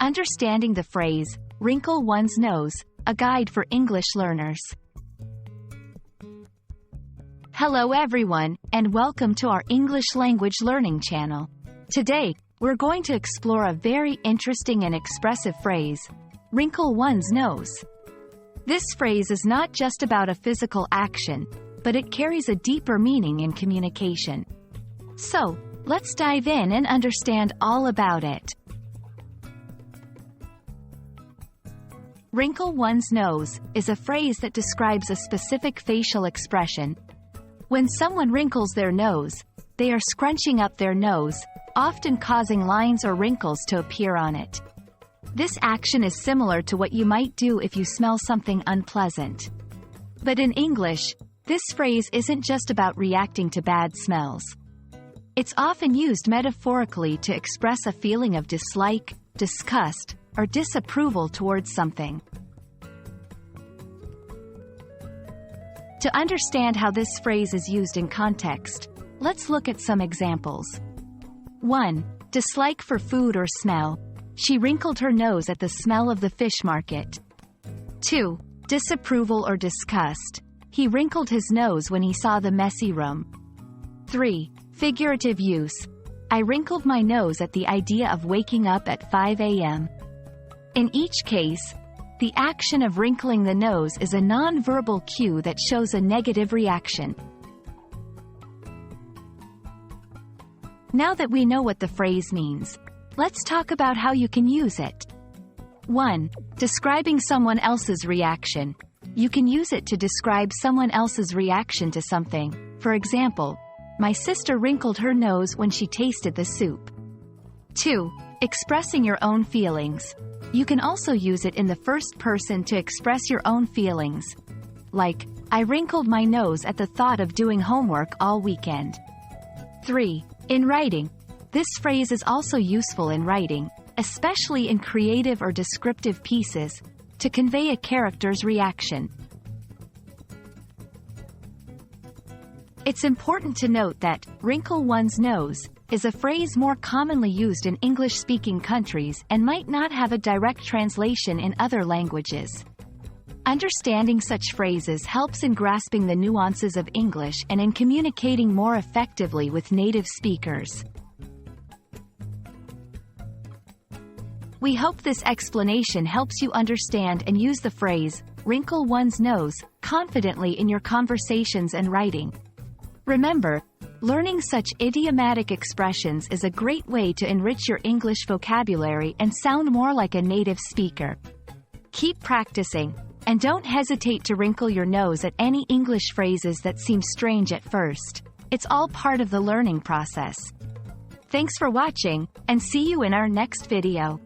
Understanding the phrase, wrinkle one's nose, a guide for English learners. Hello everyone, and welcome to our English language learning channel. Today, we're going to explore a very interesting and expressive phrase, wrinkle one's nose. This phrase is not just about a physical action, but it carries a deeper meaning in communication. So, let's dive in and understand all about it. Wrinkle one's nose is a phrase that describes a specific facial expression. When someone wrinkles their nose, they are scrunching up their nose, often causing lines or wrinkles to appear on it. This action is similar to what you might do if you smell something unpleasant. But in English, this phrase isn't just about reacting to bad smells. It's often used metaphorically to express a feeling of dislike, disgust, or disapproval towards something. To understand how this phrase is used in context, let's look at some examples. 1. Dislike for food or smell. She wrinkled her nose at the smell of the fish market. 2. Disapproval or disgust. He wrinkled his nose when he saw the messy room. 3. Figurative use. I wrinkled my nose at the idea of waking up at 5 a.m. In each case, the action of wrinkling the nose is a non-verbal cue that shows a negative reaction. Now that we know what the phrase means, let's talk about how you can use it. 1. Describing someone else's reaction. You can use it to describe someone else's reaction to something. For example, my sister wrinkled her nose when she tasted the soup. 2. Expressing your own feelings. You can also use it in the first person to express your own feelings. Like, I wrinkled my nose at the thought of doing homework all weekend. 3. In writing. This phrase is also useful in writing, especially in creative or descriptive pieces, to convey a character's reaction. It's important to note that wrinkle one's nose is a phrase more commonly used in English-speaking countries and might not have a direct translation in other languages. Understanding such phrases helps in grasping the nuances of English and in communicating more effectively with native speakers. We hope this explanation helps you understand and use the phrase, wrinkle one's nose, confidently in your conversations and writing. Remember, learning such idiomatic expressions is a great way to enrich your English vocabulary and sound more like a native speaker. Keep practicing, and don't hesitate to wrinkle your nose at any English phrases that seem strange at first. It's all part of the learning process. Thanks for watching, and see you in our next video.